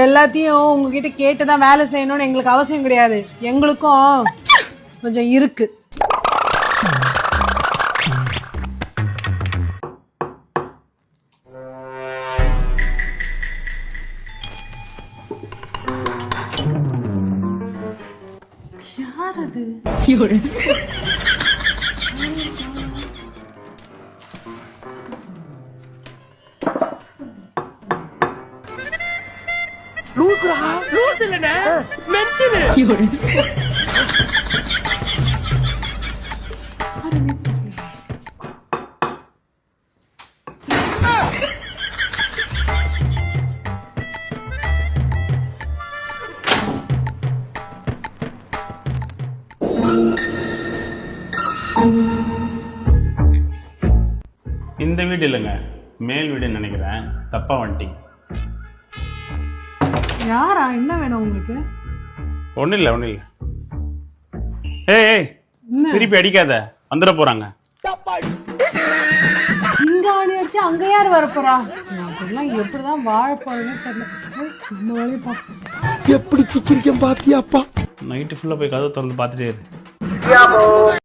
எல்லாத்தையும் உங்ககிட்ட கேட்டுதான் வேலை செய்யணும்னு எங்களுக்கு அவசியம் கிடையாது. எங்களுக்கும் கொஞ்சம் இருக்கு. யார் அது? இந்த வீடு இல்லைங்க, மேல் வீடுன்னு நினைக்கிறேன். தப்பா வந்துட்டீங்க. யாரா? என்ன வேணும் உங்களுக்கு? ஒன்றும் இல்லை. ஏய் திருப்பி அடிக்காத, வந்துட போறாங்க. இங்க ஆணி வச்சு அங்க யார் வரப்போறா? அதெல்லாம் எப்படிதான் வாழ போறதுன்னு தெரியல. நம்ம வேலையை பார்ப்போம். எப்படி சிக்கிரிக்கம் பாத்தியாப்பா? நைட்டு ஃபுல்லாக போய் கதவை திறந்து பார்த்துட்டே இரு.